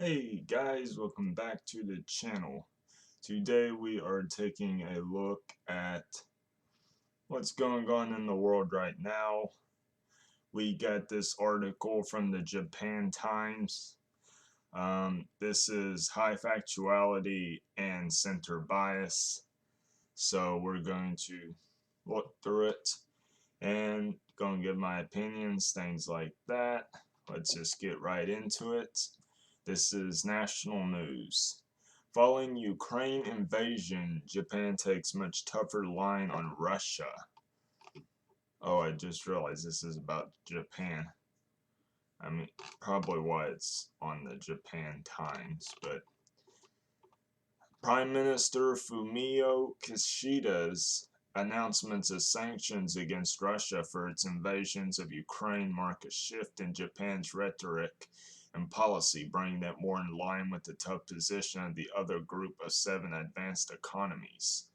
Hey guys, welcome back to the channel. Today we are taking a look at what's going on in the world right now. We got this article from the Japan Times. This is high factuality and center bias. So we're going to look through it and going to give my opinions, things like that. Let's just get right into it. This is national news. Following Ukraine invasion, Japan takes much tougher line on Russia. Oh, I just realized this is about Japan. I mean, probably why it's on the Japan Times, but Prime Minister Fumio Kishida's announcements of sanctions against Russia for its invasions of Ukraine mark a shift in Japan's rhetoric and policy, bringing that more in line with the tough position of the other group of 7 advanced economies.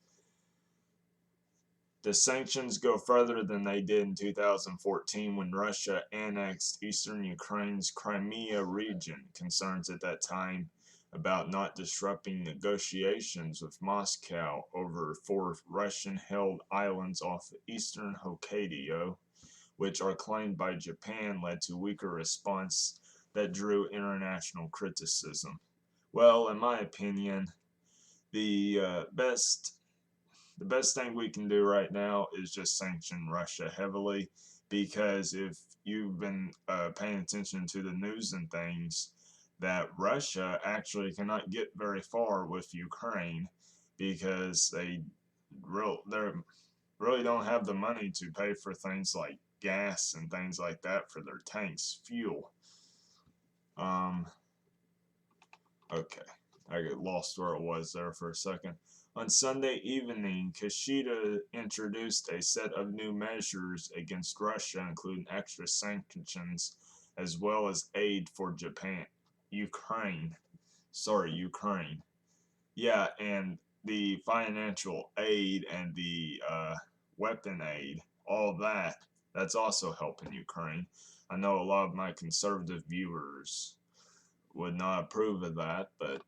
The sanctions go further than they did in 2014 when Russia annexed eastern Ukraine's Crimea region. Concerns at that time about not disrupting negotiations with Moscow over 4 Russian-held islands off eastern Hokkaido, which are claimed by Japan, led to weaker response that drew international criticism. Well, in my opinion, the best thing we can do right now is just sanction Russia heavily, because if you've been paying attention to the news and things, that Russia actually cannot get very far with Ukraine because they really don't have the money to pay for things like gas and things like that for their tanks, fuel. Okay, I get lost where it was there for a second. On Sunday evening, Kishida introduced a set of new measures against Russia, including extra sanctions as well as aid for Ukraine. Yeah, and the financial aid and the weapon aid, all that's also helping Ukraine. I know a lot of my conservative viewers would not approve of that, but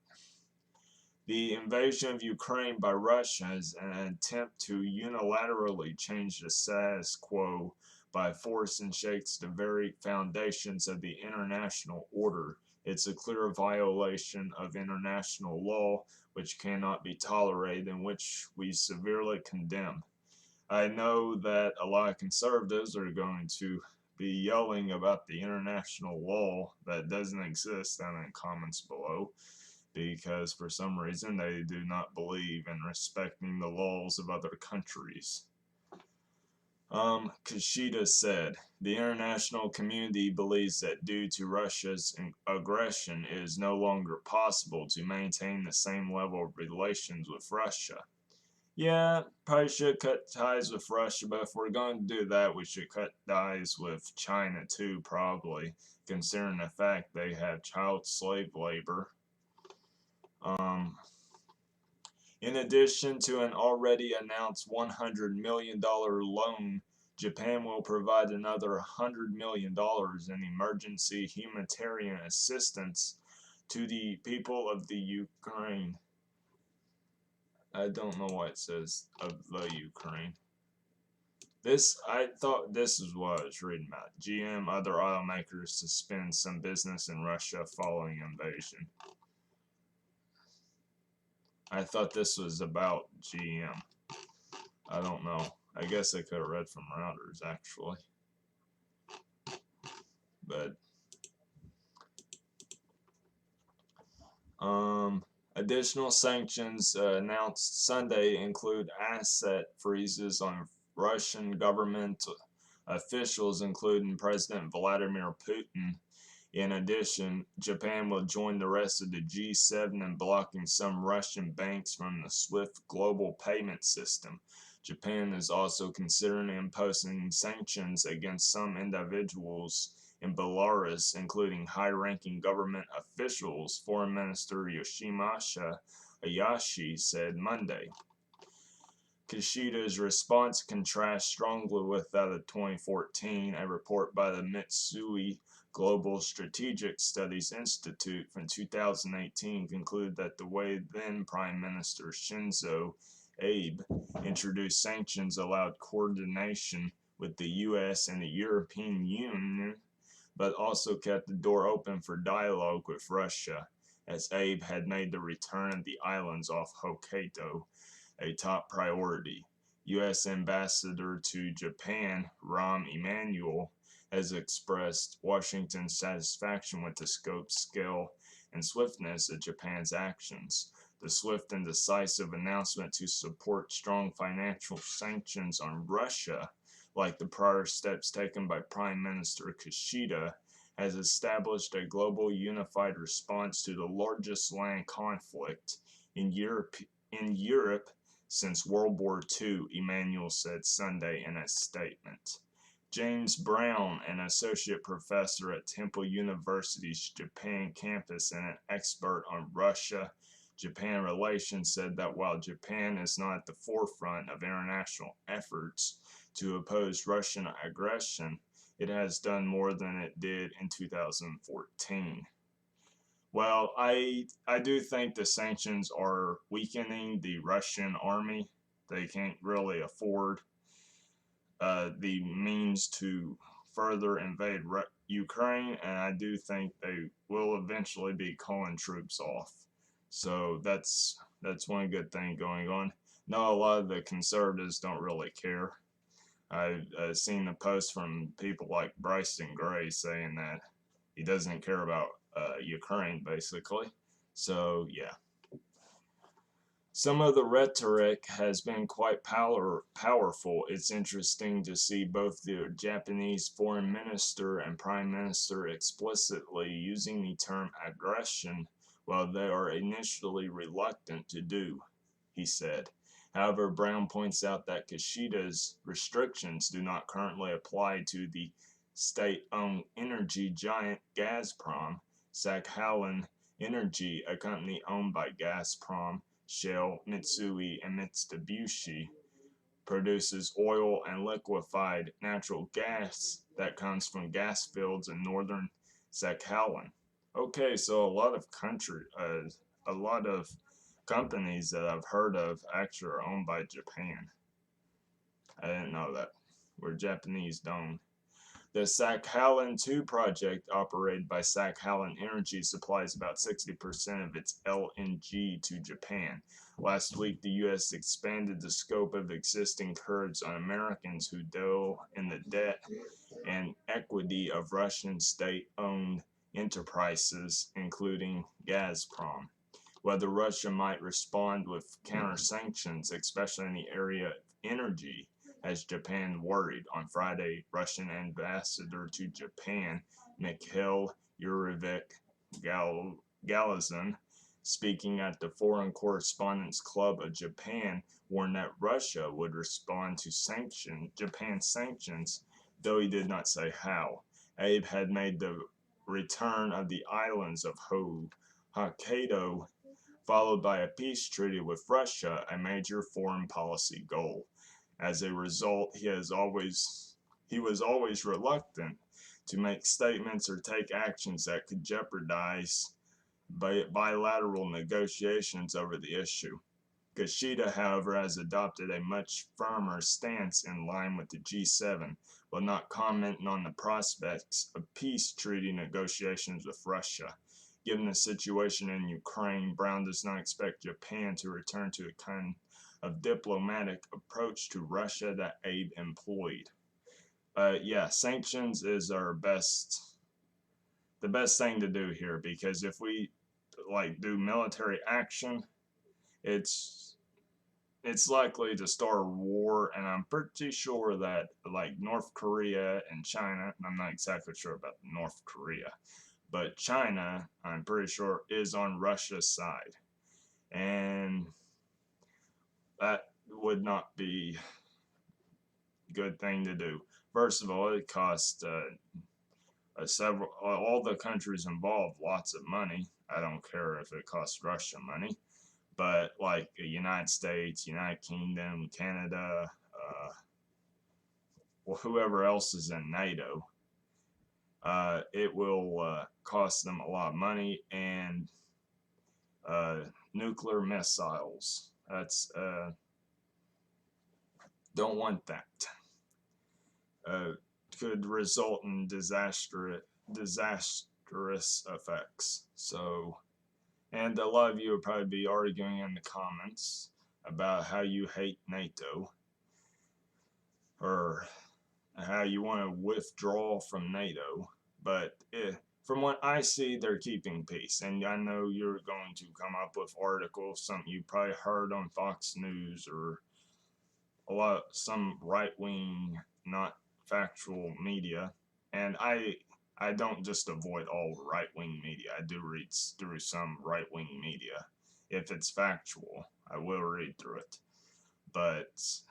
the invasion of Ukraine by Russia is an attempt to unilaterally change the status quo by force and shakes the very foundations of the international order. It's a clear violation of international law, which cannot be tolerated and which we severely condemn. I know that a lot of conservatives are going to be yelling about the international law that doesn't exist down in the comments below, because for some reason they do not believe in respecting the laws of other countries. Kishida said, the international community believes that due to Russia's aggression, it is no longer possible to maintain the same level of relations with Russia. Yeah, probably should cut ties with Russia, but if we're going to do that, we should cut ties with China too, probably, considering the fact they have child slave labor. In addition to an already announced $100 million loan, Japan will provide another $100 million in emergency humanitarian assistance to the people of the Ukraine. I don't know why it says of the Ukraine. I thought this is what I was reading about. GM, other automakers suspend some business in Russia following invasion. I thought this was about GM. I don't know. I guess I could have read from Routers, actually. But, additional sanctions announced Sunday include asset freezes on Russian government officials, including President Vladimir Putin. In addition, Japan will join the rest of the G7 in blocking some Russian banks from the SWIFT global payment system. Japan is also considering imposing sanctions against some individuals in Belarus, including high-ranking government officials, Foreign Minister Yoshimasa Hayashi said Monday. Kishida's response contrasts strongly with that of 2014, a report by the Mitsui Global Strategic Studies Institute from 2018 concluded that the way then Prime Minister Shinzo Abe introduced sanctions allowed coordination with the US and the European Union, but also kept the door open for dialogue with Russia, as Abe had made the return of the islands off Hokkaido a top priority. U.S. Ambassador to Japan, Rahm Emanuel, has expressed Washington's satisfaction with the scope, scale, and swiftness of Japan's actions. The swift and decisive announcement to support strong financial sanctions on Russia, like the prior steps taken by Prime Minister Kishida, has established a global unified response to the largest land conflict in Europe since World War II, Emanuel said Sunday in a statement. James Brown, an associate professor at Temple University's Japan campus and an expert on Russia-Japan relations, said that while Japan is not at the forefront of international efforts to oppose Russian aggression, it has done more than it did in 2014. Well, I do think the sanctions are weakening the Russian army. They can't really afford the means to further invade Ukraine, and I do think they will eventually be calling troops off. So that's one good thing going on. No, a lot of the conservatives don't really care. I've seen the posts from people like Bryson Gray saying that he doesn't care about Ukraine, basically. So, yeah. Some of the rhetoric has been quite powerful. It's interesting to see both the Japanese foreign minister and prime minister explicitly using the term aggression, while they are initially reluctant to do, he said. However, Brown points out that Kishida's restrictions do not currently apply to the state-owned energy giant Gazprom. Sakhalin Energy, a company owned by Gazprom, Shell, Mitsui, and Mitsubishi, produces oil and liquefied natural gas that comes from gas fields in northern Sakhalin. Okay, so a lot of companies that I've heard of actually are owned by Japan. I didn't know that. We're Japanese owned. The Sakhalin 2 project, operated by Sakhalin Energy, supplies about 60% of its LNG to Japan. Last week, the U.S. expanded the scope of existing curbs on Americans who deal in the debt and equity of Russian state-owned enterprises, including Gazprom. Whether Russia might respond with counter-sanctions, especially in the area of energy, has Japan worried. On Friday, Russian ambassador to Japan, Mikhail Galazin, speaking at the Foreign Correspondents Club of Japan, warned that Russia would respond to Japan's sanctions, though he did not say how. Abe had made the return of the islands of Hokkaido, followed by a peace treaty with Russia, a major foreign policy goal. As a result, he was always reluctant to make statements or take actions that could jeopardize bilateral negotiations over the issue. Kishida, however, has adopted a much firmer stance in line with the G7, while not commenting on the prospects of peace treaty negotiations with Russia. Given the situation in Ukraine, Brown does not expect Japan to return to the kind of diplomatic approach to Russia that Abe employed. Yeah, sanctions is the best thing to do here, because if we do military action, it's likely to start a war, and I'm pretty sure that North Korea and China, I'm not exactly sure about North Korea, but China, I'm pretty sure, is on Russia's side. And that would not be a good thing to do. First of all, it costs all the countries involved lots of money. I don't care if it costs Russia money, but the United States, United Kingdom, Canada, whoever else is in NATO, it will cost them a lot of money, and nuclear missiles. That's don't want that. Could result in disastrous effects. So, and a lot of you will probably be arguing in the comments about how you hate NATO or how you want to withdraw from NATO. But from what I see, they're keeping peace. And I know you're going to come up with articles, something you probably heard on Fox News or some right-wing, not factual media. And I don't just avoid all right-wing media. I do read through some right-wing media. If it's factual, I will read through it. But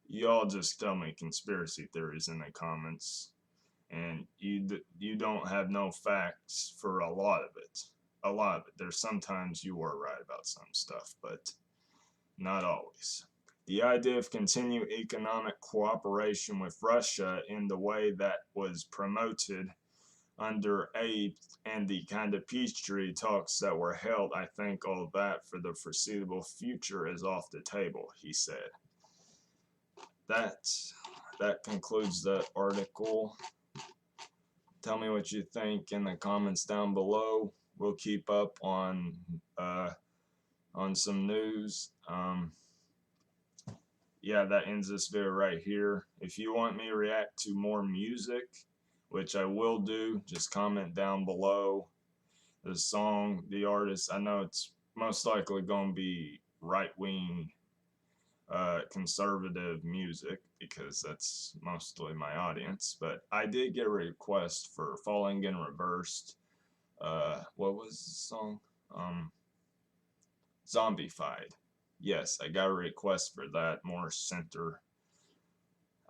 y'all just tell me conspiracy theories in the comments, and you don't have no facts for a lot of it. A lot of it. There's sometimes you are right about some stuff, but not always. The idea of continued economic cooperation with Russia in the way that was promoted under Abe and the kind of peace treaty talks that were held, I think all that for the foreseeable future is off the table, he said. That concludes the article. Tell me what you think in the comments down below. We'll keep up on some news. Yeah, that ends this video right here. If you want me to react to more music, which I will do, just comment down below the song, the artist. I know it's most likely going to be right-wing conservative music because that's mostly my audience, but I did get a request for Falling in Reversed. What was the song? Zombified. Yes, I got a request for that, more center,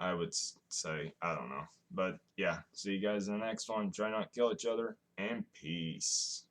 I would say. I don't know. But yeah, see you guys in the next one. Try not to kill each other, and peace.